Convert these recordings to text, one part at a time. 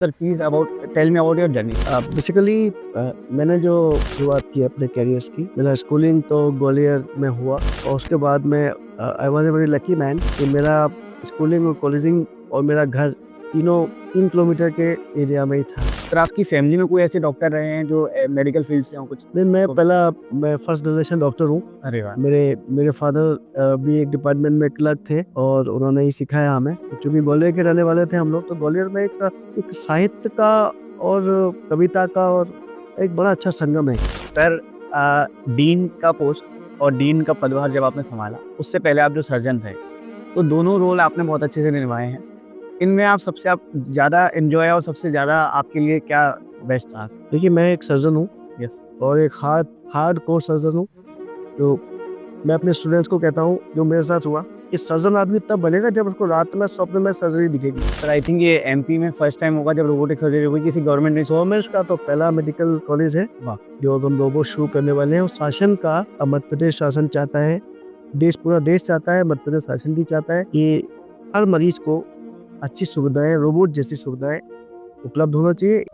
Sir please about tell me about your journey. Basically मैंने जो शुरुआत की अपने करियर्स की, मेरा स्कूलिंग तो ग्वालियर में हुआ और उसके बाद मैं I was a very lucky man कि मेरा स्कूलिंग और कॉलेजिंग और मेरा घर तीनों 3 किलोमीटर के एरिया में ही था। सर आपकी फैमिली में कोई ऐसे डॉक्टर रहे हैं जो मेडिकल फील्ड से हों कुछ? नहीं, मैं फर्स्ट जनरेशन डॉक्टर हूँ। अरे वाह! मेरे मेरे फादर भी एक डिपार्टमेंट में क्लर्क थे और उन्होंने ही सिखाया हमें। क्योंकि ग्वालियर के रहने वाले थे हम लोग, तो ग्वालियर में एक साहित्य का और कविता का और एक बड़ा अच्छा संगम है। सर डीन का पोस्ट और डीन का पदभार जब आपने संभाला, उससे पहले आप जो सर्जन थे, तो दोनों रोल आपने बहुत अच्छे से निभाए हैं। इनमें आप ज़्यादा एन्जॉय और सबसे ज़्यादा आपके लिए क्या बेस्ट रहा? देखिए, मैं एक सर्जन हूँ यस। और एक हार्डकोर सर्जन हूँ। तो मैं अपने स्टूडेंट्स को कहता हूँ, जो मेरे साथ हुआ, कि सर्जन आदमी तब बनेगा जब उसको रात में स्वप्न में सर्जरी दिखेगी। सर आई थिंक ये एमपी में फर्स्ट टाइम होगा जब रोबोटिक सर्जरी होगी किसी गवर्नमेंट ने। गवर्नमेंट का तो पहला मेडिकल कॉलेज है वाह! जो अब हम रोबोट शुरू करने वाले हैं। और शासन का अब मध्य प्रदेश शासन चाहता है, पूरा देश चाहता है, मध्य प्रदेश शासन भी चाहता है कि हर मरीज को अच्छी सुविधाएं, रोबोट जैसी सुविधाएं उपलब्ध होना चाहिए।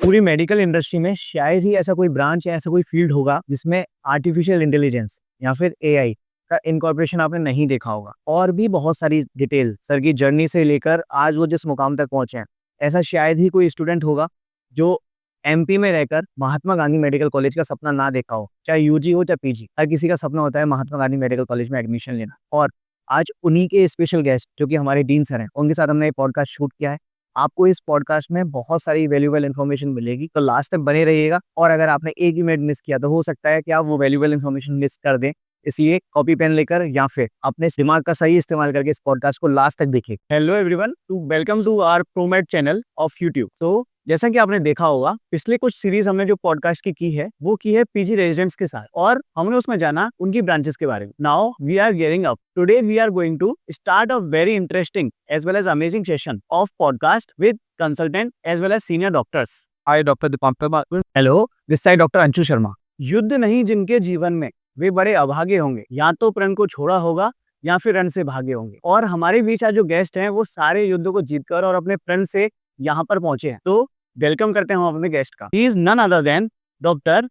पूरी मेडिकल इंडस्ट्री में शायद ही ऐसा कोई ब्रांच या ऐसा कोई फील्ड होगा जिसमें आर्टिफिशियल इंटेलिजेंस या फिर एआई का इनकॉर्पोरेशन आपने नहीं देखा होगा। और भी बहुत सारी डिटेल सर की जर्नी से लेकर आज वो जिस मुकाम तक पहुंचे हैं, ऐसा शायद ही कोई स्टूडेंट होगा जो एमपी में रहकर महात्मा गांधी मेडिकल कॉलेज का सपना ना देखा हो। चाहे यूजी हो चाहे पीजी, हर किसी का सपना होता है महात्मा गांधी मेडिकल कॉलेज में एडमिशन लेना। और आज उन्हीं के स्पेशल गेस्ट जो कि हमारे डीन सर हैं, उनके साथ हमने ये पॉडकास्ट शूट किया है। आपको इस पॉडकास्ट में बहुत सारी वैल्यूएबल इन्फॉर्मेशन मिलेगी, तो लास्ट तक बने रहिएगा। और अगर आपने एक भी मिनट मिस किया तो हो सकता है कि आप वो वैल्यूएबल इन्फॉर्मेशन मिस कर दें। इसलिए कॉपी पेन लेकर या फिर अपने दिमाग का सही इस्तेमाल करके इस पॉडकास्ट को लास्ट तक देखिए। Hello everyone, welcome to our Promate channel of YouTube. तो जैसा कि आपने देखा होगा, पिछले कुछ सीरीज हमने जो पॉडकास्ट की है वो की है पीजी रेजिडेंट्स के साथ, और हमने उसमें जाना उनकी ब्रांचेस के बारे में। Now we are gearing up, today we are going to start a very interesting as well as amazing session of podcast with consultant as well as senior doctors. Hi doctor Dipankar. Hello, this side doctor Anshu Sharma. युद्ध नहीं जिनके जीवन में, वे बड़े अभागे होंगे। या तो प्रण को छोड़ा होगा या फिर रण से भागे होंगे। और हमारे बीच आज जो गेस्ट हैं वो सारे युद्धों को जीतकर और अपने प्रण से यहाँ पर पहुंचे हैं। तो वेलकम करते हैं हम अपने गेस्ट का। He is none other than doctor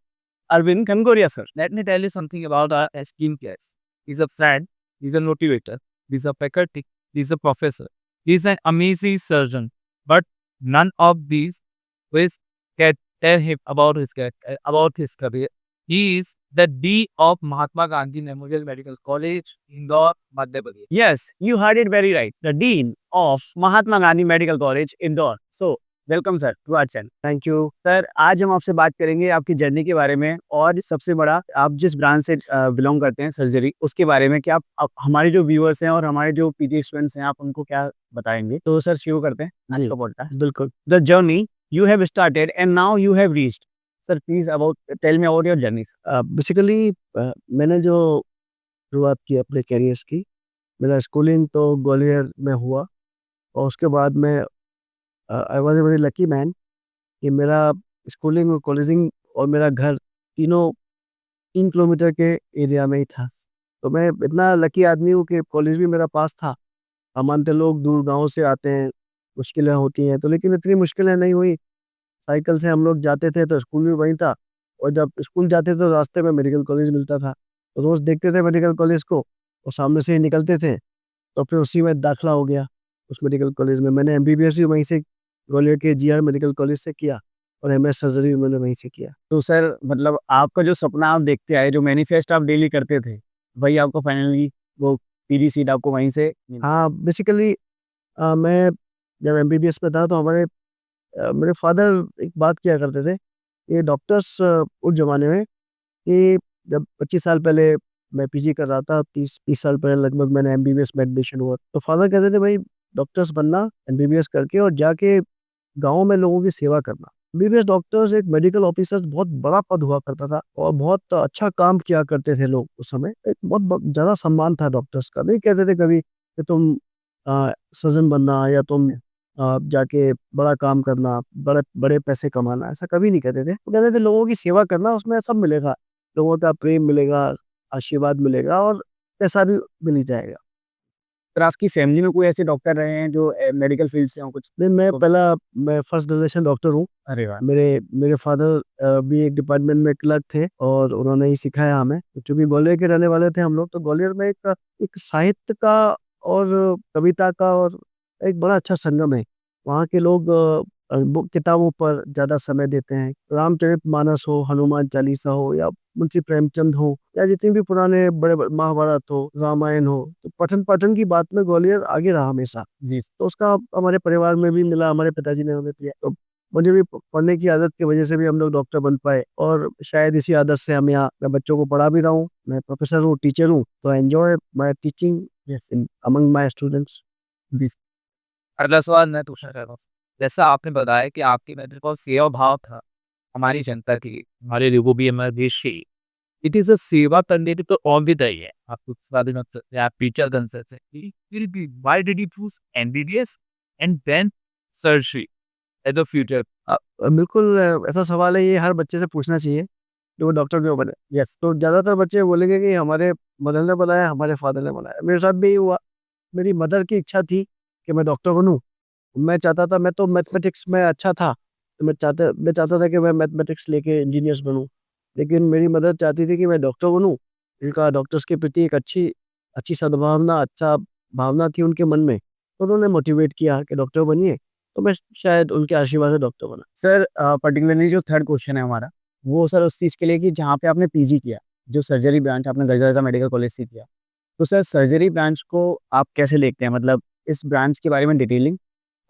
Arvind Khangoria sir. Let me tell you something about our esteemed guest. He's a friend, he's a motivator, he's a faculty, he's a professor, he's an amazing surgeon. But none of these will can tell him about his career. He is the D of Mahatma Gandhi Memorial Medical College, Indore, Madhya Pradesh. Yes, you heard it very right. The Dean of Mahatma Gandhi Medical College, Indore. So, welcome sir to our channel. Thank you. Sir आज हम आपसे बात करेंगे आपकी journey के बारे में, और सबसे बड़ा आप जिस ब्रांच से बिलोंग करते हैं सर्जरी, उसके बारे में कि आप हमारे जो व्यूअर्स हैं और हमारे जो पीजी स्टूडेंट्स हैं, आप उनको क्या बताएंगे। तो सर शुरू करते हैं आज का पॉडकास्ट। बिल्कुल। The journey you have started and now you have reached. Sir please about tell me about your journey. Basically मैंने जो शुरुआत की अपने करियर्स की, मेरा स्कूलिंग तो ग्वालियर में हुआ और उसके बाद मैं I was a very lucky man कि मेरा स्कूलिंग और कॉलेजिंग और मेरा घर तीनों 3 किलोमीटर के एरिया में ही था। तो मैं इतना लकी आदमी हूँ कि कॉलेज भी मेरा पास था। हम मानते लोग दूर गाँव से आते हैं, मुश्किलें होती हैं, तो लेकिन इतनी मुश्किलें नहीं हुई। साइकिल से हम लोग जाते थे तो स्कूल भी वहीं था, और जब स्कूल जाते थे तो रास्ते में मेडिकल कॉलेज मिलता था, तो रोज़ देखते थे मेडिकल कॉलेज को और सामने से ही निकलते थे। तो फिर उसी में दाखिला हो गया उस मेडिकल कॉलेज में। मैंने एमबीबीएस भी वहीं से ग्वालियर के जीआर मेडिकल कॉलेज से किया और एमएस सर्जरी भी मैंने वहीं से किया। तो सर मतलब आपका जो सपना आप देखते आए, जो मैनिफेस्ट आप डेली करते थे, वही आपको फाइनली वो पीजी सीट आपको वहीं से मिली। हाँ, बेसिकली मैं जब एमबीबीएस में था तो मेरे फादर एक बात किया करते थे, ये डॉक्टर्स उस ज़माने में, कि जब 25 साल पहले मैं पीजी कर रहा था, 30 साल पहले लगभग मैंने एमबीबीएस में एडमिशन हुआ, तो फादर कहते थे, भाई डॉक्टर्स बनना एमबीबीएस करके और जाके गाँव में लोगों की सेवा करना। एमबीबीएस डॉक्टर्स, एक मेडिकल ऑफिसर्स बहुत बड़ा पद हुआ करता था और बहुत अच्छा काम किया करते थे लोग उस समय। एक बहुत ज़्यादा सम्मान था डॉक्टर्स का। नहीं कहते थे कभी कि तुम सर्जन बनना या तुम जाके बड़ा काम करना, बड़े बड़े पैसे कमाना, ऐसा कभी नहीं कहते थे। वो कहते थे लोगों की सेवा करना, उसमें सब मिलेगा, लोगों का प्रेम मिलेगा, आशीर्वाद मिलेगा और पैसा भी मिल ही जाएगा। फिर आपकी फैमिली में कोई ऐसे डॉक्टर रहे हैं जो मेडिकल फील्ड से हों कुछ? नहीं, मैं फर्स्ट जनरेशन डॉक्टर हूँ। अरे वाह! मेरे मेरे फादर भी एक डिपार्टमेंट में क्लर्क थे और उन्होंने ही सिखाया हमें। चूँकि ग्वालियर के रहने वाले थे हम लोग, तो ग्वालियर में एक साहित्य का और कविता का और एक बड़ा अच्छा संगम है। वहाँ के लोग बुक किताबों पर ज़्यादा समय देते हैं। रामचरितमानस हो, हनुमान चालीसा हो या मुंशी प्रेमचंद हो या जितने भी पुराने बड़े महाभारत हो, रामायण हो, तो पठन-पाठन की बात में ग्वालियर आगे रहा हमेशा। जी। तो उसका हमारे परिवार में भी मिला, हमारे पिताजी ने हमें दिया। तो मुझे भी पढ़ने की आदत की वजह से भी हम लोग डॉक्टर बन पाए और शायद इसी आदत से हम यहाँ मैं बच्चों को पढ़ा भी रहा हूँ। मैं प्रोफेसर हूँ, टीचर हूँ, तो I enjoy my teaching yes. In among my students. जी। अगला सवाल मैं पूछना चाह रहा हूँ। जैसा आपने बताया कि आपके अंदर बहुत सेवा भाव था, हमारी जनता के लिए, हमारे लोगों भी हमारे देश के लिए। इट इज़ अ सेवा करने की तो और भी तय है। आप कुछ स्वाधीन बन सकते हैं, आप टीचर बन सकते हैं। फिर भी why did you choose MBBS and then surgery as a future? बिल्कुल ऐसा सवाल है, ये हर बच्चे से पूछना चाहिए कि वो डॉक्टर क्यों बने? यस, तो ज़्यादातर बच्चे बोलेंगे कि हमारे मदर ने बनाया, हमारे फादर ने बनाया। मेरे साथ भी यही हुआ। मेरी मदर की इच्छा थी कि मैं डॉक्टर बनूँ। मैं चाहता था, मैं तो मैथमेटिक्स में अच्छा था, तो मैं चाहता था कि मैं मैथमेटिक्स लेके इंजीनियर्स बनूँ। लेकिन मेरी मदर चाहती थी कि मैं डॉक्टर बनूँ। उनका डॉक्टर्स के प्रति एक अच्छी अच्छी सद्भावना, अच्छा भावना थी उनके मन में। तो उन्होंने मोटिवेट किया कि डॉक्टर बनिए, तो मैं शायद उनके आशीर्वाद से डॉक्टर बना। सर पर्टिकुलरली जो थर्ड क्वेश्चन है हमारा, वो सर उस चीज़ के लिए कि जहाँ पे आपने पीजी किया, जो सर्जरी ब्रांच आपने गजराजा मेडिकल कॉलेज से किया, तो सर सर्जरी ब्रांच को आप कैसे देखते हैं? मतलब इस ब्रांच के बारे में डिटेलिंग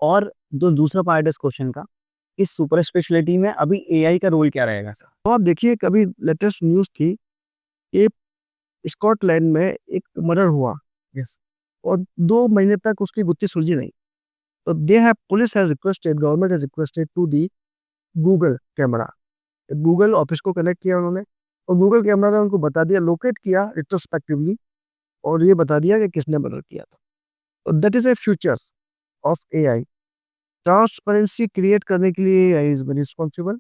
और जो दूसरा पार्ट है इस क्वेश्चन का, इस सुपर स्पेशलिटी में अभी एआई का रोल क्या रहेगा सर? तो आप देखिए, कभी लेटेस्ट न्यूज़ थी कि स्कॉटलैंड में एक मर्डर हुआ। यस। और 2 महीने तक उसकी गुत्थी सुलझी नहीं। तो they have police has requested government has requested to the Google camera. Google office को कनेक्ट किया उन्होंने और गूगल कैमरा ने उनको बता दिया, लोकेट किया रिट्रोस्पेक्टिवली और ये बता दिया कि किसने मर्डर किया था। तो that is a future of AI. Transparency create करने के लिए AI is very responsible.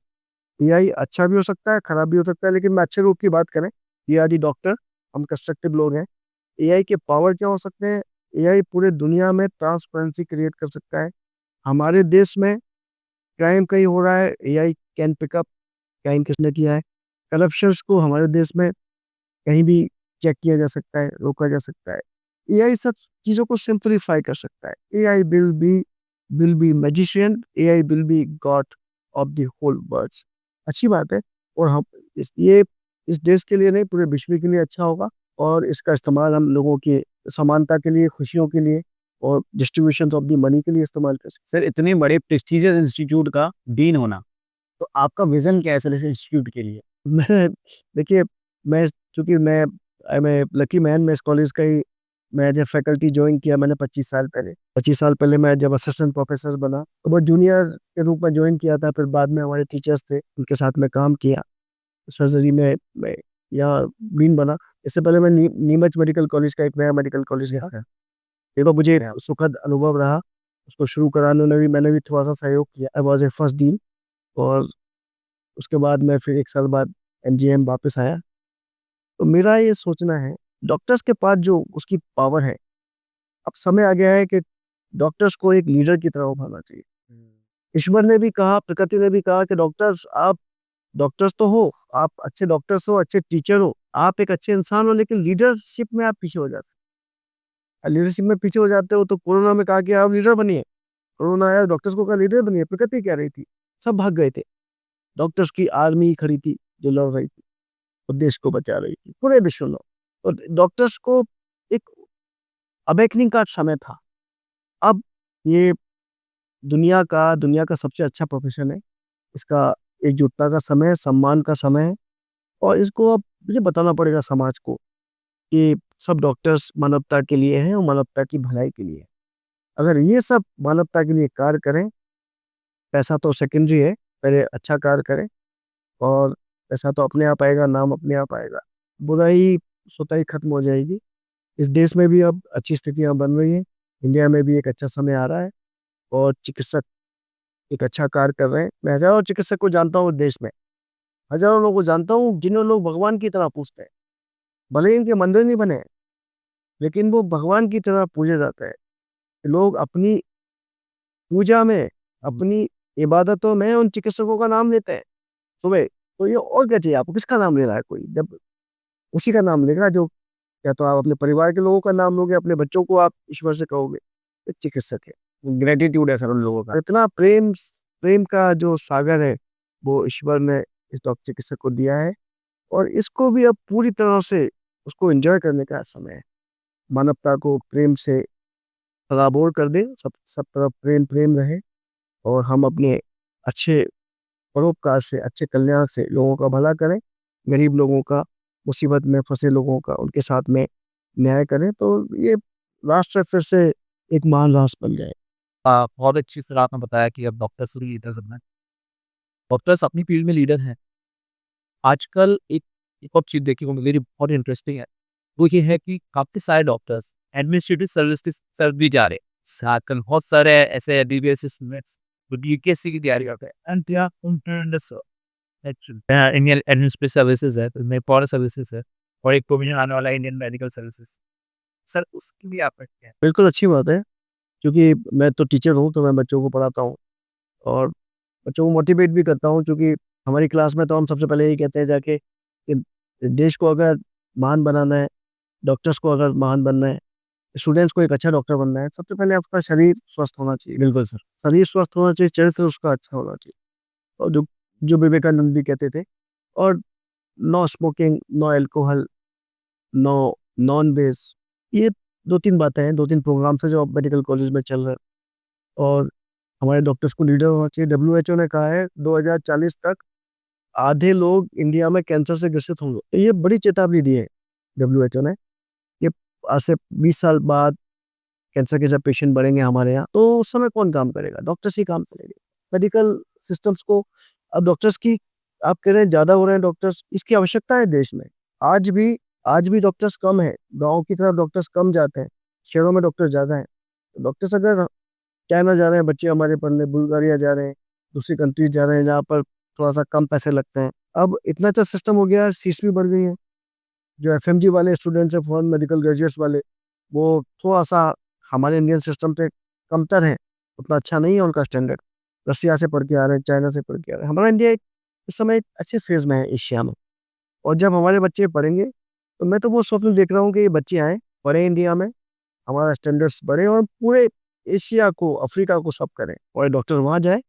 AI अच्छा भी हो सकता है, खराब भी हो सकता है, लेकिन मैं अच्छे रूप की बात करें, वी आर द डॉक्टर, हम कंस्ट्रक्टिव लोग हैं। एआई के पावर क्या हो सकते हैं? एआई पूरे दुनिया में ट्रांसपेरेंसी क्रिएट कर सकता है। हमारे देश में क्राइम कहीं हो रहा है, AI can pick up crime किसने किया है। करप्शंस को हमारे देश में कहीं भी चेक किया जा सकता है, रोका जा सकता है। एआई सब चीज़ों को सिंप्लीफाई कर सकता है। AI will be magician, AI will be god of the whole world. अच्छी बात है और हम ये इस देश के लिए नहीं, पूरे विश्व के लिए अच्छा होगा और इसका इस्तेमाल हम लोगों की समानता के लिए, खुशियों के लिए और डिस्ट्रीब्यूशन ऑफ द मनी के लिए इस्तेमाल कर सकते सर इतने बड़े प्रेस्टिजियस इंस्टीट्यूट का डीन होना, तो आपका विज़न क्या है सर इस इंस्टीट्यूट के लिए? हैं। मैं देखिए, मैं चूँकि I am a lucky man, मैं इस कॉलेज का ही मैं जब फैकल्टी जॉइन किया मैंने 25 साल पहले। 25 साल पहले मैं जब असिस्टेंट प्रोफेसर बना, तो वो जूनियर के रूप में जॉइन किया था, फिर बाद में हमारे टीचर्स थे, उनके साथ में काम किया। सर्जरी में मैं यहाँ डीन बना। इससे पहले मैं नीमच मेडिकल कॉलेज का एक नया मेडिकल कॉलेज गया था। ये तो मुझे सुखद अनुभव रहा। उसको शुरू कराने में भी मैंने भी थोड़ा-सा सहयोग किया। I was A first dean और उसके बाद मैं फिर 1 साल बाद एमजीएम वापस आया। तो मेरा ये सोचना है, डॉक्टर्स के पास जो उसकी पावर है, अब समय आ गया है कि डॉक्टर्स को एक लीडर की तरह उभारना चाहिए। ईश्वर ने भी कहा, प्रकृति ने भी कहा कि डॉक्टर्स, आप डॉक्टर्स तो हो, आप अच्छे डॉक्टर्स हो, अच्छे टीचर हो, आप एक अच्छे इंसान हो, लेकिन लीडरशिप में आप पीछे हो जाते हो। लीडरशिप में पीछे हो जाते हो तो कोरोना में कहा कि आप लीडर बनिए। कोरोना आया, डॉक्टर्स को कहा लीडर बनिए, प्रकृति कह रही थी, सब भाग गए थे। डॉक्टर्स की आर्मी खड़ी थी जो लड़ रही थी और देश को बचा रही थी, पूरे विश्व में। और डॉक्टर्स को एक अवेकनिंग का समय था। अब ये दुनिया का सबसे अच्छा प्रोफेशन है। इसका एकजुटता का समय है, सम्मान का समय है और इसको अब मुझे बताना पड़ेगा समाज को कि सब डॉक्टर्स मानवता के लिए हैं और मानवता की भलाई के लिए है। अगर ये सब मानवता के लिए कार्य करें, पैसा तो सेकेंडरी है, पहले अच्छा कार्य करें और पैसा तो अपने आप आएगा, नाम अपने आप आएगा। बुराई स्वतः ही खत्म हो जाएगी। इस देश में भी अब अच्छी स्थितियाँ बन रही हैं। इंडिया में भी एक अच्छा समय आ रहा है और चिकित्सक एक अच्छा कार्य कर रहे हैं। मैं हज़ारों चिकित्सक को जानता हूँ देश में, हज़ारों लोगों को जानता हूँ जिन्हें लोग भगवान की तरह पूजते हैं। भले ही इनके मंदिर नहीं बने हैं, लेकिन वो भगवान की तरह पूजे जाते हैं। लोग अपनी पूजा में, अपनी इबादतों में उन चिकित्सकों का नाम लेते हैं सुबह। तो ये और क्या चाहिए आपको? किसका नाम ले रहा है कोई? जब उसी का नाम लेगा जो, या तो आप अपने परिवार के लोगों का नाम लोगे, अपने बच्चों को आप ईश्वर से कहोगे, ये चिकित्सक है। ग्रेटिट्यूड है सर उन लोगों का। इतना प्रेम, प्रेम का जो सागर है, वो ईश्वर ने इस डॉक्टर चिकित्सक को दिया है, और इसको भी अब पूरी तरह से उसको एंजॉय करने का समय है। मानवता को प्रेम से सराबोर कर दें, सब सब तरफ प्रेम प्रेम रहे, और हम अपने अच्छे परोपकार से, अच्छे कल्याण से लोगों का भला करें, गरीब लोगों का, मुसीबत में फंसे लोगों का उनके साथ में न्याय करें, तो ये राष्ट्र फिर से एक महान राष्ट्र बन जाए। बहुत अच्छी तरह आपने बताया कि अब डॉक्टर्स भी लीडर करना है। डॉक्टर्स अपनी फील्ड में लीडर हैं। आजकल एक और चीज़ देखने को मिल रही है जो बहुत इंटरेस्टिंग है। वो ये है कि काफ़ी सारे डॉक्टर्स एडमिनिस्ट्रेटिव सर्विस की तरफ भी जा रहे हैं। आजकल बहुत सारे ऐसे एमबीबीएस स्टूडेंट्स जो यूपीएससी की तैयारी करते हैं and they are tremendous actually. Indian administrative services है, तो फॉरेन सर्विसेज है, और एक प्रोविजन आने वाला है इंडियन मेडिकल सर्विसेज। सर उसकी भी आप क्या है? बिल्कुल अच्छी बात है, क्योंकि मैं तो टीचर हूँ, तो मैं बच्चों को पढ़ाता हूँ और बच्चों को मोटिवेट भी करता हूँ, क्योंकि हमारी क्लास में तो हम सबसे पहले यही कहते हैं जाके कि देश को अगर महान बनाना है, डॉक्टर्स को अगर महान बनना है, स्टूडेंट्स को एक अच्छा डॉक्टर बनना है, सबसे पहले आपका शरीर स्वस्थ होना चाहिए। बिल्कुल सर। शरीर स्वस्थ होना चाहिए, चरित्र उसका अच्छा होना चाहिए। और जो जो विवेकानंद भी कहते थे, और no smoking, no alcohol, no non बेस, ये 2-3 बातें हैं, 2-3 प्रोग्राम्स हैं जो अब मेडिकल कॉलेज में चल रहे हैं। और हमारे डॉक्टर्स को लीडर होना चाहिए। डब्ल्यूएचओ ने कहा है 2040 तक आधे लोग इंडिया में कैंसर से ग्रसित होंगे। तो ये बड़ी चेतावनी दी है डब्ल्यूएचओ ने, कि आज से 20 साल बाद कैंसर के जब पेशेंट बढ़ेंगे हमारे यहाँ, तो उस समय कौन काम करेगा? डॉक्टर्स ही काम करेंगे। मेडिकल सिस्टम्स को, अब डॉक्टर्स की, आप कह रहे हैं ज़्यादा हो रहे हैं डॉक्टर्स, इसकी आवश्यकता है देश में। आज भी आज भी डॉक्टर्स कम है, गाँव की तरफ डॉक्टर्स कम जाते हैं, शहरों में डॉक्टर ज़्यादा हैं। तो डॉक्टर्स अगर चाइना जा रहे हैं बच्चे हमारे पढ़ने, बुल्गारिया जा रहे हैं, दूसरी कंट्रीज जा रहे हैं जहाँ पर थोड़ा-सा कम पैसे लगते हैं। अब इतना अच्छा सिस्टम हो गया है, फीस भी बढ़ गई है। जो एफएमजी वाले स्टूडेंट्स हैं, फॉरेन मेडिकल ग्रेजुएट्स वाले, वो थोड़ा-सा हमारे इंडियन सिस्टम से कमतर हैं, उतना अच्छा नहीं है उनका स्टैंडर्ड। रसिया से पढ़ के आ रहे हैं, चाइना से पढ़ के आ रहे हैं। हमारा इंडिया इस समय एक अच्छे फ़ेज़ में है एशिया में, और जब हमारे बच्चे पढ़ेंगे, तो मैं तो वो स्वप्न देख रहा हूँ कि ये बच्चे आएँ, पढ़ें इंडिया में, हमारा स्टैंडर्ड्स बढ़े और पूरे एशिया को, अफ्रीका को सब करें, और डॉक्टर वहाँ जाएँ,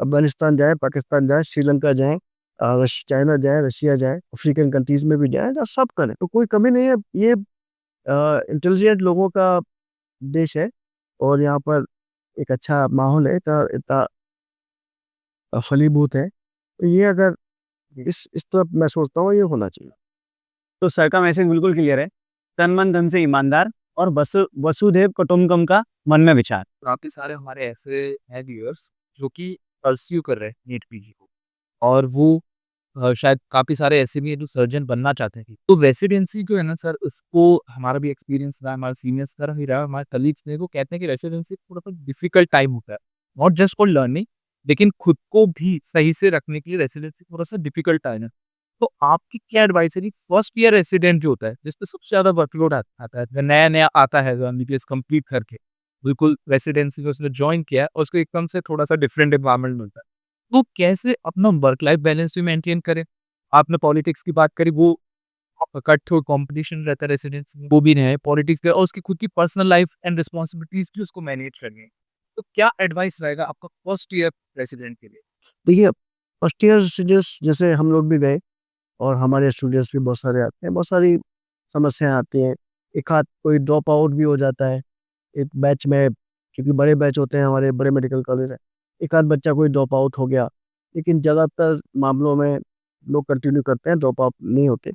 अफ़गानिस्तान जाएँ, पाकिस्तान जाएँ, श्रीलंका जाएँ, चाइना जाएँ, रशिया जाएँ, अफ्रीकन कंट्रीज़ में भी जाएँ, तो सब करें, तो कोई कमी नहीं है। ये इंटेलिजेंट लोगों का देश है, और यहाँ पर एक अच्छा माहौल है, इतना इतना फलीभूत है। तो ये अगर इस तरफ मैं सोचता हूँ ये होना चाहिए। तो सर का मैसेज बिल्कुल क्लियर है। तन मन धन से ईमानदार और वसुधैव कुटुंबकम का मन में विचार। काफ़ी सारे हमारे ऐसे हैं व्यूअर्स जो कि परस्यू कर रहे हैं नीट पीजी को, और वो शायद काफ़ी सारे ऐसे भी हैं जो सर्जन बनना चाहते हैं। तो रेसिडेंसी जो है ना सर, उसको हमारा भी एक्सपीरियंस रहा है, हमारे सीनियर्स का भी रहा है, हमारे कलीग्स ने वो कहते हैं कि रेसिडेंसी थोड़ा-सा डिफिकल्ट टाइम होता है। नॉट जस्ट फॉर लर्निंग, लेकिन खुद को भी सही से रखने के लिए रेसिडेंसी थोड़ा-सा डिफिकल्ट टाइम है। तो आपकी क्या एडवाइस है कि फर्स्ट ईयर रेसिडेंट जो होता है, जिस पे सबसे ज़्यादा वर्कलोड आता है, जो नया-नया आता है, जो एमबीबीएस कंप्लीट करके, बिल्कुल रेसिडेंसी में उसने जॉइन किया है और उसको एकदम से थोड़ा-सा डिफरेंट एनवायरनमेंट मिलता है। वो कैसे अपना वर्क लाइफ बैलेंस भी मेंटेन करे? आपने पॉलिटिक्स की बात करी, वो कट थ्रू कंपटीशन रहता है रेसिडेंसी में, वो भी नहीं है पॉलिटिक्स का, और उसकी खुद की पर्सनल लाइफ एंड रिस्पॉन्सिबिलिटीज भी उसको मैनेज करनी है। तो क्या एडवाइस रहेगा आपका फर्स्ट ईयर रेसिडेंट के लिए? देखिए, फर्स्ट ईयर स्टूडेंट्स जैसे हम लोग भी गए, और हमारे स्टूडेंट्स भी बहुत सारे आते हैं, बहुत सारी समस्याएँ आती हैं। एक आध कोई ड्रॉप आउट भी हो जाता है, एक बैच में, क्योंकि बड़े बैच होते हैं हमारे, बड़े मेडिकल कॉलेज हैं। एक आध बच्चा कोई ड्रॉप आउट हो गया, लेकिन ज़्यादातर मामलों में लोग कंटिन्यू करते हैं, ड्रॉप आउट नहीं होते।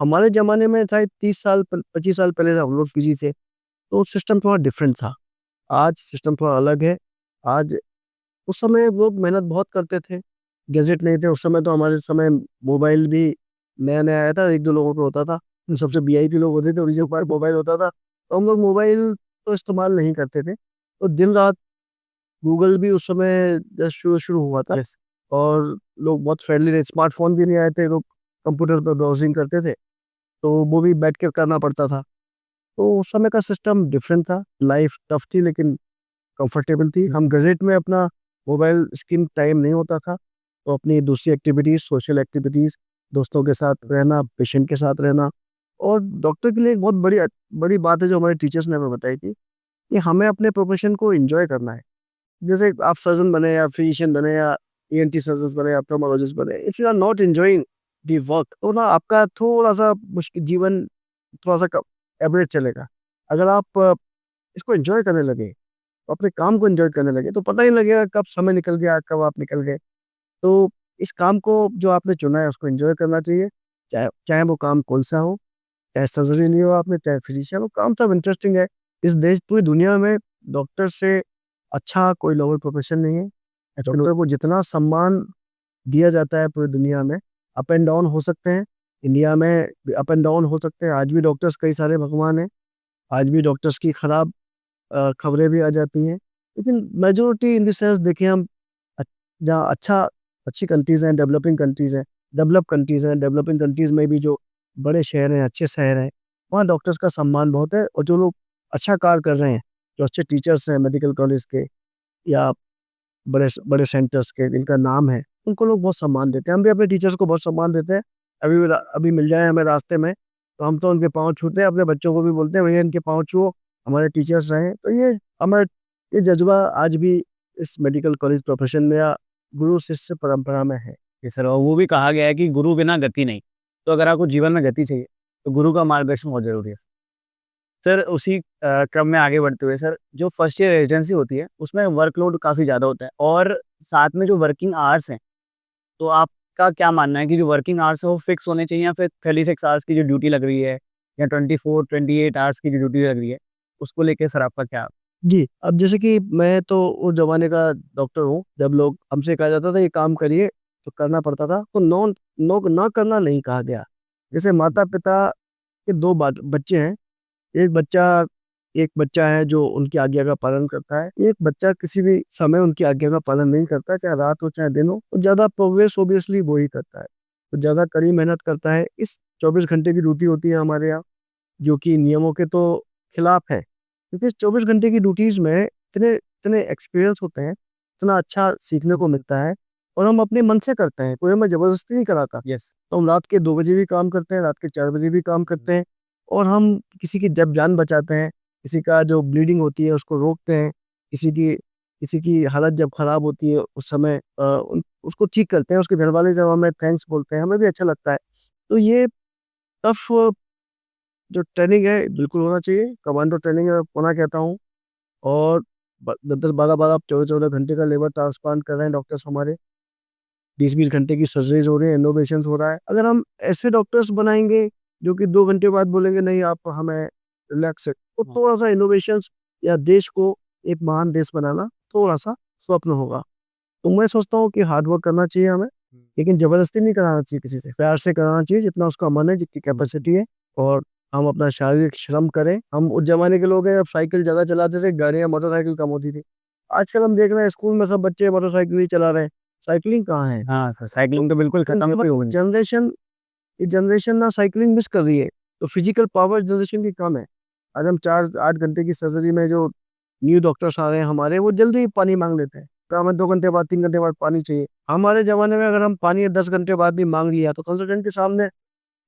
हमारे ज़माने में शायद 30 साल 25 साल पहले जब हम लोग पीजी थे, तो सिस्टम थोड़ा डिफरेंट था। आज सिस्टम थोड़ा अलग है। आज, उस समय लोग मेहनत बहुत करते थे, गैजेट नहीं थे उस समय, तो हमारे समय मोबाइल भी नया-नया आया था, 1-2 लोगों को होता था। सबसे वीआईपी लोग होते थे और जिनके पास मोबाइल होता था, तो हम लोग मोबाइल तो इस्तेमाल नहीं करते थे। तो दिन-रात गूगल भी उस समय जस्ट शुरू शुरू हुआ था Yes. और लोग बहुत फ्रेंडली थे, स्मार्टफोन भी नहीं आए थे, लोग कंप्यूटर पर ब्राउजिंग करते थे, तो वो भी बैठ कर करना पड़ता था। तो उस समय का सिस्टम डिफरेंट था, लाइफ टफ थी लेकिन कंफर्टेबल थी। हम गजेट में अपना मोबाइल स्क्रीन टाइम नहीं होता था, तो अपनी दूसरी एक्टिविटीज़, सोशल एक्टिविटीज़, दोस्तों के साथ रहना, पेशेंट के साथ रहना। और डॉक्टर के लिए एक बहुत बड़ी बड़ी बात है जो हमारे टीचर्स ने हमें बताई थी कि हमें अपने प्रोफेशन को एंजॉय करना है। जैसे आप सर्जन बने या फिजिशियन बने या ईएनटी सर्जन बने, ऑप्थेल्मोलॉजिस्ट बने, if you are not enjoying the work तो ना आपका थोड़ा सा मुश्किल जीवन, थोड़ा सा एवरेज चलेगा। अगर आप इसको एंजॉय करने लगे, अपने काम को एंजॉय करने लगे, तो पता ही नहीं लगेगा कब समय निकल गया, कब आप निकल गए। तो इस काम को जो आपने चुना है उसको एंजॉय करना चाहिए, चाहे चाहे वो काम कौन सा हो, चाहे सर्जरी नहीं हो आपने, चाहे फिजिशियन हो, काम सब इंटरेस्टिंग है। इस देश पूरी दुनिया में डॉक्टर से अच्छा कोई नोबल प्रोफेशन नहीं है। डॉक्टर को जितना सम्मान दिया जाता है पूरी दुनिया में, अप एंड डाउन हो सकते हैं, इंडिया में अप एंड डाउन हो सकते हैं, आज भी डॉक्टर्स कई सारे भगवान हैं, आज भी डॉक्टर्स की खराब खबरें भी आ जाती हैं, लेकिन मेजोरिटी इन द सेंस देखें हम, अ, जहाँ अच्छी कंट्रीज़ हैं, डेवलपिंग कंट्रीज़ हैं, डेवलपिंग कंट्रीज़ में भी जो बड़े शहर हैं, अच्छे शहर हैं, वहाँ डॉक्टर्स का सम्मान बहुत है। और जो लोग अच्छा कार्य कर रहे हैं, जो अच्छे टीचर्स हैं मेडिकल कॉलेज के या बड़े बड़े सेंटर्स के जिनका नाम है, उनको लोग बहुत सम्मान देते हैं। हम भी अपने टीचर्स को बहुत सम्मान देते हैं। अभी मिल जाए हमें रास्ते में, तो हम तो उनके पाँव छूते हैं, अपने बच्चों को भी बोलते हैं भैया इनके पाँव छुओ, हमारे टीचर्स रहे। तो ये जज्बा आज भी इस मेडिकल कॉलेज प्रोफेशन में या गुरु शिष्य परंपरा में है। जी सर, और वो भी कहा गया है कि गुरु बिना गति नहीं। तो अगर आपको जीवन में गति चाहिए, तो गुरु का मार्गदर्शन बहुत ज़रूरी है। सर उसी क्रम में आगे बढ़ते हुए सर, जो फर्स्ट ईयर रेजिडेंसी होती है, उसमें वर्कलोड काफ़ी ज़्यादा होता है और साथ में जो वर्किंग आवर्स हैं, तो आपका क्या मानना है कि जो वर्किंग आवर्स है वो फिक्स होने चाहिए या फिर 36 आवर्स की जो ड्यूटी लग रही है या 24-28 आवर्स की जो ड्यूटी लग रही है, उसको लेके सर आपका क्या? जी, अब जैसे कि मैं तो उस ज़माने का डॉक्टर हूँ, जब लोग हमसे कहा जाता था ये काम करिए, तो करना पड़ता था, तो नो नो ना करना नहीं कहा गया। जैसे माता-पिता के 2 बच्चे हैं, एक बच्चा एक बच्चा है जो उनकी आज्ञा का पालन करता है, एक बच्चा किसी भी समय उनकी आज्ञा का पालन नहीं करता, चाहे रात हो चाहे दिन हो, तो ज़्यादा प्रोग्रेस ऑब्वियसली वो ही करता है, तो ज़्यादा कड़ी मेहनत करता है। इस 24 घंटे की ड्यूटी होती है हमारे यहाँ, जो कि नियमों के तो खिलाफ है। क्योंकि इस 24 घंटे की ड्यूटीज़ में इतने इतने एक्सपीरियंस होते हैं, इतना अच्छा सीखने को मिलता है और हम अपने मन से करते हैं, कोई हमें ज़बरदस्ती नहीं कराता। यस। तो हम रात के 2 बजे भी काम करते हैं, रात के 4 बजे भी काम करते हैं और हम किसी की जब जान बचाते हैं, किसी का जो ब्लीडिंग होती है उसको रोकते हैं, किसी की हालत जब ख़राब होती है उस समय उसको ठीक करते हैं, उसके घरवाले जब हमें थैंक्स बोलते हैं, हमें भी अच्छा लगता है। तो ये टफ जो ट्रेनिंग है बिल्कुल होना चाहिए, कमांडो ट्रेनिंग मैं होना कहता हूँ। और 10-10, 12-12, 14-14 घंटे का लेबर ट्रांसप्लांट कर रहे हैं डॉक्टर्स हमारे, 20-20 घंटे की सर्जरीज हो रही है, इनोवेशंस हो रहा है। अगर हम ऐसे डॉक्टर्स बनाएंगे जो कि 2 घंटे बाद बोलेंगे नहीं आप हमें रिलैक्स है, तो थोड़ा सा इनोवेशंस या देश को एक महान देश बनाना थोड़ा सा स्वप्न होगा। तो मैं सोचता हूँ कि हार्ड वर्क करना चाहिए हमें, लेकिन ज़बरदस्ती नहीं कराना चाहिए किसी से, प्यार से कराना चाहिए जितना उसका मन है, जितनी कैपेसिटी है। और हम अपना शारीरिक श्रम करें। हम उस ज़माने के लोग हैं जब साइकिल ज़्यादा चलाते थे, गाड़ियाँ मोटरसाइकिल कम होती थी। आजकल हम देख रहे हैं स्कूल में सब बच्चे मोटरसाइकिल ही चला रहे हैं, साइकिलिंग कहाँ है? हाँ सर, साइक्लिंग तो बिल्कुल खत्म ही हो गई। जनरेशन ये जनरेशन ना साइकिलिंग मिस कर रही है, तो फिजिकल पावर जनरेशन की कम है। आज हम 4-8 घंटे की सर्जरी में जो न्यू डॉक्टर्स आ रहे हैं हमारे, वो जल्दी ही पानी माँग लेते हैं। तो हमें 2 घंटे बाद, 3 घंटे बाद पानी चाहिए। हमारे ज़माने में अगर हम पानी 10 घंटे बाद भी माँग लिया, तो कंसल्टेंट के सामने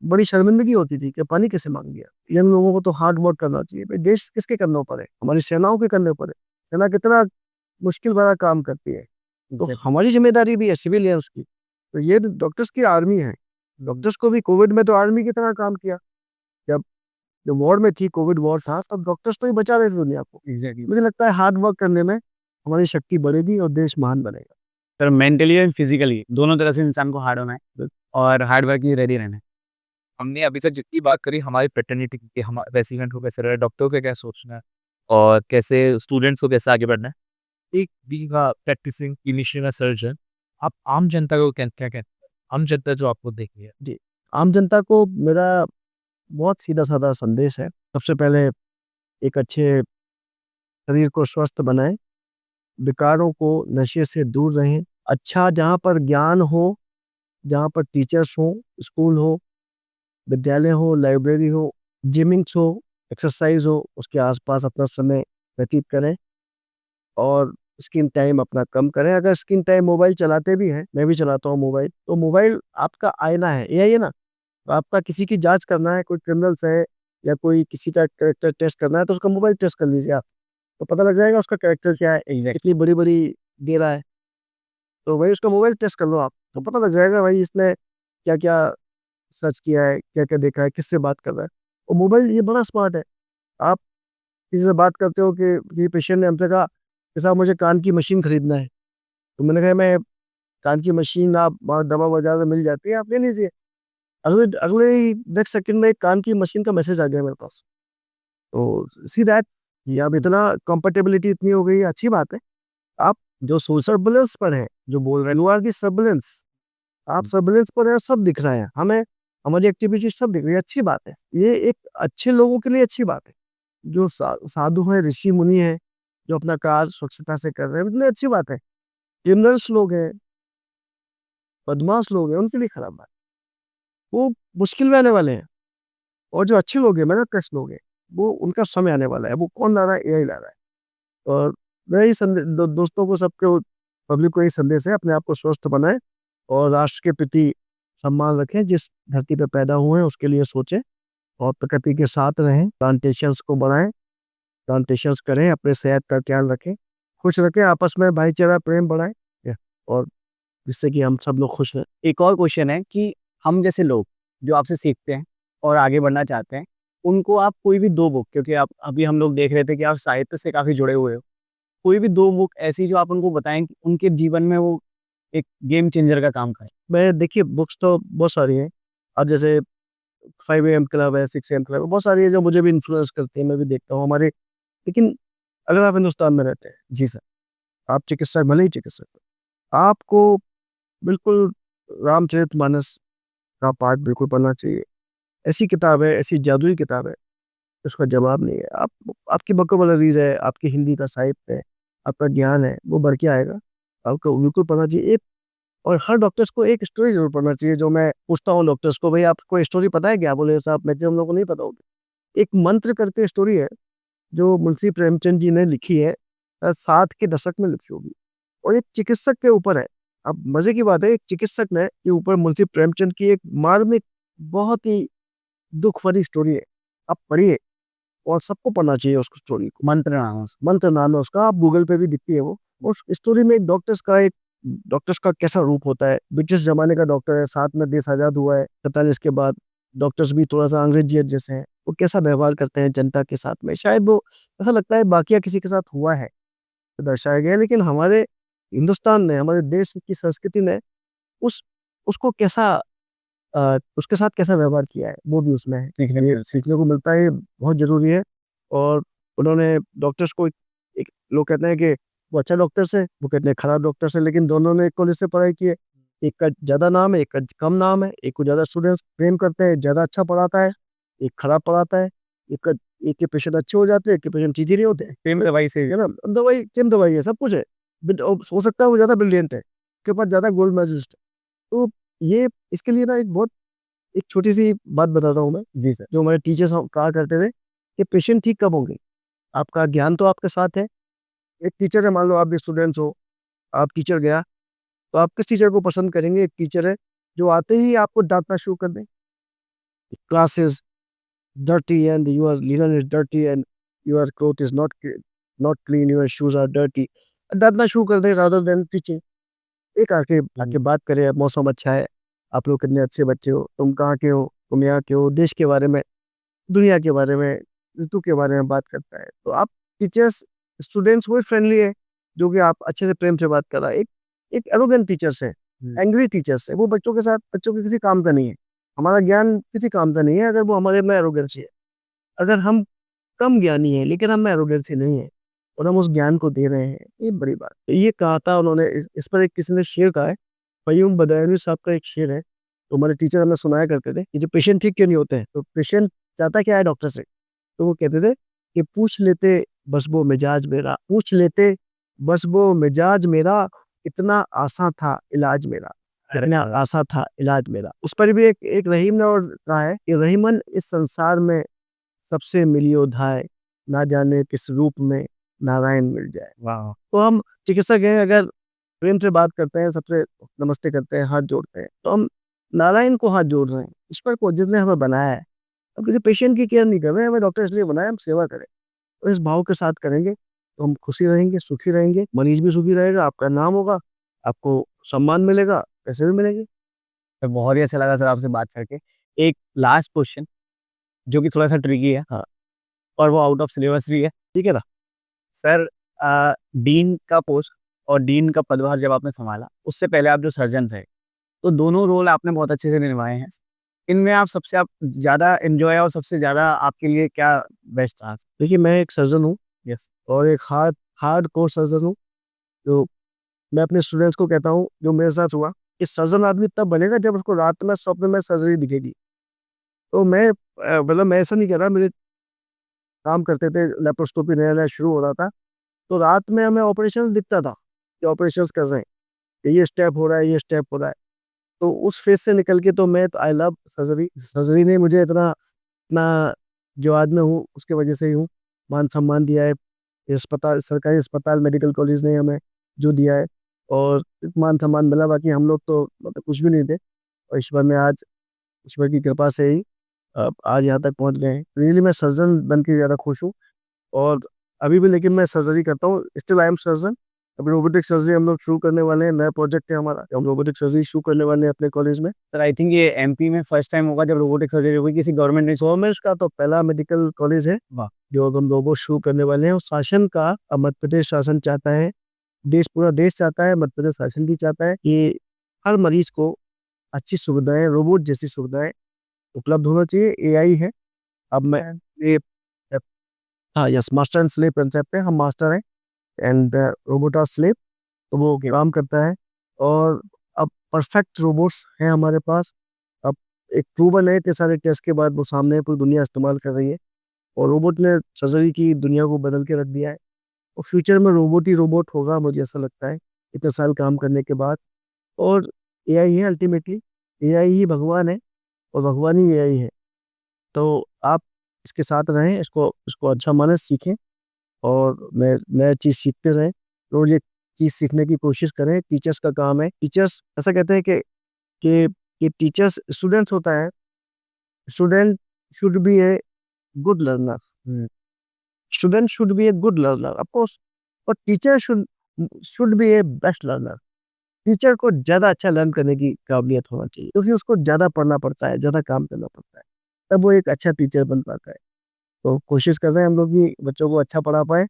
बड़ी शर्मिंदगी होती थी कि पानी कैसे माँग लिया। यंग लोगों को तो हार्ड वर्क करना चाहिए। भाई देश किसके कंधों पर है? हमारी सेनाओं के कंधे पर है। सेना कितना मुश्किल भरा काम करती है। तो हमारी ज़िम्मेदारी भी है सिविलियंस की। तो ये डॉक्टर्स की आर्मी है। डॉक्टर्स को भी कोविड में तो आर्मी की तरह काम किया। जब जब वॉर में थी, कोविड वॉर था, तब डॉक्टर्स तो ही बचा रहे थे दुनिया को। एग्ज़ैक्टली। मुझे लगता है हार्ड वर्क करने में हमारी शक्ति बढ़ेगी और देश महान बनेगा। सर मेंटली एंड फिज़िकली दोनों तरह से इंसान को हार्ड होना है और हार्ड वर्क की रेडी रहना है। हमने अभी तक जितनी बात करी हमारी फ्रेटर्निटी की, हम रेसिडेंट को कैसे रहना है, डॉक्टर को क्या सोचना है और कैसे स्टूडेंट्स को कैसे आगे बढ़ना है। एक being a practising clinician, a surgeon, आप आम जनता को क्या क्या कहते हैं? आम जनता जो आपको देख रही है। जी, आम जनता को मेरा बहुत सीधा-साधा संदेश है। सबसे पहले एक अच्छे शरीर को स्वस्थ बनाएँ, विकारों को, नशे से दूर रहें। अच्छा जहाँ पर ज्ञान हो, जहाँ पर टीचर्स हो, स्कूल हो, विद्यालय हो, लाइब्रेरी हो, जिमिंग्स हो, एक्सरसाइज हो, उसके आसपास अपना समय व्यतीत करें और स्क्रीन टाइम अपना कम करें। अगर स्क्रीन टाइम मोबाइल चलाते भी हैं, मैं भी चलाता हूँ मोबाइल, तो मोबाइल आपका आईना है, यही है ना। तो आपका किसी की जांच करना है, कोई क्रिमिनल्स है या कोई किसी का कैरेक्टर टेस्ट करना है, तो उसका मोबाइल टेस्ट कर लीजिए आप, तो पता लग जाएगा उसका कैरेक्टर क्या है, कितनी बड़ी बड़ी दे रहा है। तो वही उसका मोबाइल टेस्ट कर लो आप, तो पता लग जाएगा भाई इसने क्या क्या सर्च किया है, क्या क्या देखा है, किससे बात कर रहा है। और मोबाइल ये बड़ा स्मार्ट है। आप किसी से बात करते हो कि ये पेशेंट ने हमसे कहा कि साहब मुझे कान की मशीन खरीदना है, तो मैंने कहा मैं कान की मशीन आप वहाँ दवा बाजार में मिल जाती है, आप ले लीजिए। अगले अगले ही नेक्स्ट सेकंड में कान की मशीन का मैसेज आ गया मेरे पास। तो सी दैट ये अब इतना कंफर्टेबिलिटी इतनी हो गई है, अच्छी बात है। आप जो सर्विलेंस पर है, जो बोल रहे हैं यू आर दी सर्विलेंस, आप सर्विलेंस पर है, सब दिख रहा है हमें, हमारी एक्टिविटी सब दिख रही है, अच्छी बात है। ये एक अच्छे लोगों के लिए अच्छी बात है। जो साधु हैं, ऋषि मुनि हैं, जो अपना कार्य स्वच्छता से कर रहे हैं, मतलब अच्छी बात है। क्रिमिनल्स लोग हैं, बदमाश लोग हैं, उनके लिए खराब बात। वो मुश्किल में आने वाले हैं, और जो अच्छे लोग हैं, मेहनत कश लोग हैं, वो उनका समय आने वाला है। वो कौन ला रहा है? एआई ला रहा है। और मैं यही दोस्तों को, सबको, पब्लिक को यही संदेश है, अपने आप को स्वस्थ बनाएं और राष्ट्र के प्रति सम्मान रखें। जिस धरती पे पैदा हुए हैं उसके लिए सोचें और प्रकृति के साथ रहें। प्लांटेशंस को बढ़ाएं, प्लांटेशंस करें, अपने सेहत का ख्याल रखें, खुश रखें, आपस में भाईचारा प्रेम बढ़ाएं, और जिससे कि हम सब लोग खुश रहें। एक और क्वेश्चन है कि हम जैसे लोग जो आपसे सीखते हैं और आगे बढ़ना चाहते हैं, उनको आप कोई भी 2 बुक, क्योंकि आप अभी हम लोग देख रहे थे कि आप साहित्य से काफ़ी जुड़े हुए हो, कोई भी 2 बुक ऐसी जो आप उनको बताएँ कि उनके जीवन में वो एक गेम चेंजर का काम करे? मैं देखिए बुक्स तो बहुत सारी हैं। अब जैसे 5 AM क्लब है, 6 AM क्लब है, बहुत सारी है जो मुझे भी इन्फ्लुएंस करती है, मैं भी देखता हूँ हमारे। लेकिन अगर आप हिंदुस्तान में रहते हैं, जी सर। आप चिकित्सक, भले ही चिकित्सक हो, आपको बिल्कुल रामचरितमानस का पाठ बिल्कुल पढ़ना चाहिए। ऐसी किताब है, ऐसी जादुई किताब है, उसका जवाब नहीं है। आपकी वोकैब्युलरीज़ है, आपकी हिंदी का साहित्य है, आपका ज्ञान है, वो बढ़ के आएगा। आपको बिल्कुल पढ़ना चाहिए। एक और हर डॉक्टर्स को एक स्टोरी ज़रूर पढ़ना चाहिए। जो मैं पूछता हूँ डॉक्टर्स को, "भई आपको स्टोरी पता है क्या?" बोले, "साहब मैक्सिमम लोगों को नहीं पता होगी।" एक मंत्र करके स्टोरी है, जो मुंशी प्रेमचंद जी ने लिखी है, 60 के दशक में लिखी होगी, और एक चिकित्सक के ऊपर है। अब मज़े की बात है, एक चिकित्सक ने के ऊपर मुंशी प्रेमचंद की एक मार्मिक, बहुत ही दुःख भरी स्टोरी है। आप पढ़िए, और सबको पढ़ना चाहिए उस स्टोरी को। मंत्र नाम है उसका। मंत्र नाम है उसका, आप गूगल पे भी दिखती है वो। उस स्टोरी में डॉक्टर्स का कैसा रूप होता है। ब्रिटिश ज़माने का डॉक्टर है, साथ में देश आज़ाद हुआ है 47 के बाद। डॉक्टर्स भी थोड़ा-सा अंग्रेज़ियत जैसे हैं, वो कैसा व्यवहार करते हैं जनता के साथ में। शायद वो ऐसा लगता है बाकिया किसी के साथ हुआ है, तो दर्शाया गया है। लेकिन हमारे हिंदुस्तान ने, हमारे देश की संस्कृति ने उस उसको कैसा उसके साथ कैसा व्यवहार किया है, वो भी उसमें है। सीखने को मिलता है, ये बहुत ज़रूरी है। और उन्होंने डॉक्टर्स को एक लोग कहते हैं कि वो अच्छा डॉक्टर्स है, वो कहते हैं खराब डॉक्टर्स है, लेकिन दोनों ने एक कॉलेज से पढ़ाई की है। एक का ज़्यादा नाम है, एक का कम नाम है, एक को ज़्यादा स्टूडेंट्स प्रेम करते हैं, ज़्यादा अच्छा पढ़ाता है, एक खराब पढ़ाता है, एक के पेशेंट अच्छे हो जाते हैं, एक के पेशेंट ठीक ही नहीं होते हैं। सेम दवाई से है ना? सेम दवाई है, सब कुछ है। हो सकता है वो ज़्यादा ब्रिलियंट है, उसके पास ज़्यादा गोल्ड मेडलिस्ट है। तो ये इसके लिए ना एक छोटी-सी बात बताता हूँ मैं। जी सर। जो हमारे टीचर्स कहा करते थे कि पेशेंट ठीक कब होंगे? आपका ज्ञान तो आपके साथ है। एक टीचर है, मान लो आप भी स्टूडेंट्स हो, आप टीचर गया, तो आप किस टीचर को पसंद करेंगे? एक टीचर है जो आते ही आपको डाँटना शुरू कर दे। Class is dirty and your linen is dirty and your cloth is not clean, your shoes are dirty। डाँटना शुरू कर दे rather than teaching। एक आके आके बात करे, मौसम अच्छा है, आप लोग कितने अच्छे बच्चे हो, तुम कहाँ के हो, तुम यहाँ के हो, देश के बारे में, दुनिया के बारे में, ऋतु के बारे में बात करता है। तो आप टीचर्स, स्टूडेंट्स वही फ्रेंडली है जो कि आप अच्छे से प्रेम से बात कर रहा है। एक एक एरोगेंट टीचर्स है, एंग्री टीचर्स है, वो बच्चों के किसी काम का नहीं है। हमारा ज्ञान किसी काम का नहीं है अगर वो हमारे में एरोगेंसी है। अगर हम कम ज्ञानी हैं लेकिन हम में एरोगेंसी नहीं है और हम उस ज्ञान को दे रहे हैं, ये बड़ी बात है। ये कहा था उन्होंने, इस पर एक किसी ने शेर कहा है, फ़य्यूम बदायूनी साहब का एक शेर है, तो हमारे टीचर हमें सुनाया करते थे कि जो पेशेंट ठीक क्यों नहीं होते हैं, तो पेशेंट चाहता क्या है डॉक्टर से? तो वो कहते थे कि पूछ लेते बस वो मिजाज मेरा, पूछ लेते बस वो मिजाज मेरा इतना आसान था इलाज मेरा, इतना आसान था इलाज मेरा। उस पर भी एक रहीम ने और कहा है कि रहीमन इस संसार में सबसे मिलियो धाय, ना जाने किस रूप में नारायण मिल जाए। वाह, तो हम चिकित्सक हैं, अगर प्रेम से बात करते हैं, सबसे नमस्ते करते हैं, हाथ जोड़ते हैं, तो हम नारायण को हाथ जोड़ रहे हैं, ईश्वर को जिसने हमें बनाया है। हम किसी पेशेंट की केयर नहीं कर रहे हैं, हमें डॉक्टर इसलिए बनाया हम सेवा करें। तो इस भाव के साथ करेंगे तो हम खुशी रहेंगे, सुखी रहेंगे, मरीज भी सुखी रहेगा, आपका नाम होगा, आपको सम्मान मिलेगा, पैसे भी मिलेंगे। तो बहुत ही अच्छा लगा सर आपसे बात करके। एक लास्ट क्वेश्चन जो कि थोड़ा-सा ट्रिकी है, हाँ। और वो आउट ऑफ सिलेबस भी है, ठीक है ना? सर डीन का पोस्ट और डीन का पदभार जब आपने सँभाला, उससे पहले आप जो सर्जन थे, तो दोनों रोल आपने बहुत अच्छे से निभाए हैं। इनमें आप ज़्यादा एन्जॉय और सबसे ज़्यादा आपके लिए क्या बेस्ट रहा? देखिए, मैं एक सर्जन हूँ यस। और एक हार्डकोर सर्जन हूँ। तो मैं अपने स्टूडेंट्स को कहता हूँ, जो मेरे साथ हुआ, कि सर्जन आदमी तब बनेगा जब उसको रात में स्वप्न में सर्जरी दिखेगी। तो मैं मतलब मैं ऐसा नहीं कह रहा, मेरे काम करते थे, लेप्रोस्कोपी नया-नया शुरू हो रहा था, तो रात में हमें ऑपरेशंस दिखता था, कि ऑपरेशंस कर रहे हैं, ये स्टेप हो रहा है, ये स्टेप हो रहा है। तो उस फ़ेज़ से निकल के तो मैं आई लव सर्जरी। सर्जरी ने मुझे इतना इतना जो आज मैं हूँ, उसकी वजह से ही हूँ। मान-सम्मान दिया है, अस्पताल, सरकारी अस्पताल, मेडिकल कॉलेज ने हमें जो दिया है, और मान-सम्मान मिला, बाकी हम लोग तो मतलब कुछ भी नहीं थे, और ईश्वर की कृपा से ही आज यहाँ तक पहुँच गए हैं। रियली मैं सर्जन बन के ज़्यादा खुश हूँ, और अभी भी लेकिन मैं सर्जरी करता हूँ, स्टिल आई एम सर्जन। अभी रोबोटिक सर्जरी हम लोग शुरू करने वाले हैं, नया प्रोजेक्ट है हमारा, हम रोबोटिक सर्जरी शुरू करने वाले हैं अपने कॉलेज में। सर आई थिंक ये एमपी में फर्स्ट टाइम होगा जब रोबोटिक सर्जरी होगी किसी गवर्नमेंट ने। गवर्नमेंट्स का तो पहला मेडिकल कॉलेज है, वाह! जो अब हम रोबोट शुरू करने वाले हैं, और शासन का, अब मध्य प्रदेश शासन चाहता है, पूरा देश चाहता है, मध्य प्रदेश शासन भी चाहता है कि हर मरीज को अच्छी सुविधाएँ, रोबोट जैसी सुविधाएँ उपलब्ध होना चाहिए। एआई है, अब मैं ये हाँ, yes, master and slave concept है, हम मास्टर हैं एंड रोबोट आर स्लेव, तो वो काम करता है, और अब परफेक्ट रोबोट्स हैं हमारे पास। अब एक प्रूवन है, इतने सारे टेस्ट के बाद वो सामने है, पूरी दुनिया इस्तेमाल कर रही है, और रोबोट ने सर्जरी की दुनिया को बदल के रख दिया है, और फ्यूचर में रोबोट ही रोबोट होगा, मुझे ऐसा लगता है, इतने साल काम करने के बाद। और एआई है, अल्टीमेटली एआई ही भगवान है, और भगवान ही एआई है। तो आप इसके साथ रहें, इसको इसको अच्छा मानें, सीखें, और नया चीज़ सीखते रहें, रोज़ एक चीज़ सीखने की कोशिश करें। टीचर्स का काम है, टीचर्स ऐसा कहते हैं कि कि टीचर्स स्टूडेंट्स होता है, student should be a good learner, student should be a good learner of course, और teacher should be a best learner. Teacher को ज़्यादा अच्छा लर्न करने की काबिलियत होना चाहिए, क्योंकि उसको ज़्यादा पढ़ना पड़ता है, ज़्यादा काम करना पड़ता है, तब वो एक अच्छा टीचर बन पाता है। तो कोशिश कर रहे हैं हम लोग कि बच्चों को अच्छा पढ़ा पाएँ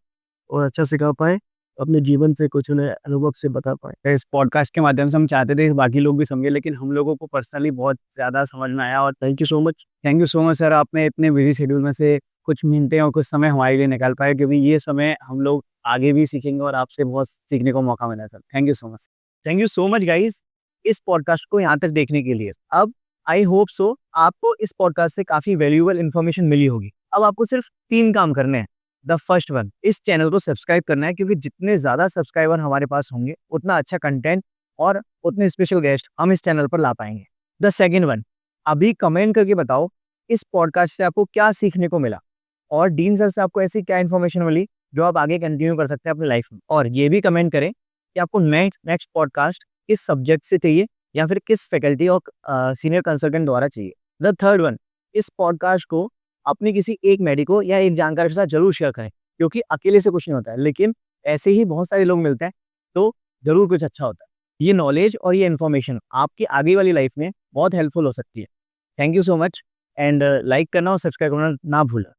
और अच्छा सिखा पाएँ, अपने जीवन से कुछ उन्हें अनुभव से बता पाएँ। इस पॉडकास्ट के माध्यम से हम चाहते थे कि बाकी लोग भी समझें, लेकिन हम लोगों को पर्सनली बहुत ज़्यादा समझ में आया। और thank you so much. Thank you so much sir, आपने इतने बिजी शेड्यूल में से कुछ मिनटें और कुछ समय हमारे लिए निकाल पाए, क्योंकि ये समय हम लोग आगे भी सीखेंगे और आपसे बहुत सीखने को मौका मिला है sir. Thank you so much. Thank you so much guys इस पॉडकास्ट को यहाँ तक देखने के लिए। अब आई होप सो आपको इस पॉडकास्ट से काफ़ी वैल्यूएबल इन्फॉर्मेशन मिली होगी। अब आपको सिर्फ 3 काम करने हैं। द फर्स्ट वन, इस चैनल को सब्सक्राइब करना है, क्योंकि जितने ज़्यादा सब्सक्राइबर हमारे पास होंगे, उतना अच्छा कंटेंट और उतने स्पेशल गेस्ट हम इस चैनल पर ला पाएंगे। द सेकंड वन, अभी कमेंट करके बताओ इस पॉडकास्ट से आपको क्या सीखने को मिला, और डीन सर से आपको ऐसी क्या इन्फॉर्मेशन मिली जो आप आगे कंटिन्यू कर सकते हैं अपनी लाइफ में। और ये भी कमेंट करें कि आपको नेक्स्ट पॉडकास्ट किस सब्जेक्ट से चाहिए, या फिर किस फैकल्टी और सीनियर कंसल्टेंट द्वारा चाहिए। द थर्ड वन, इस पॉडकास्ट को अपने किसी एक मेडिको या एक जानकार के साथ जरूर शेयर करें, क्योंकि अकेले से कुछ नहीं होता है, लेकिन ऐसे ही बहुत सारे लोग मिलते हैं तो जरूर कुछ अच्छा होता है। ये नॉलेज और ये इन्फॉर्मेशन आपकी आगे वाली लाइफ में बहुत हेल्पफुल हो सकती है। Thank you so much, and like करना और सब्सक्राइब करना ना भूलें।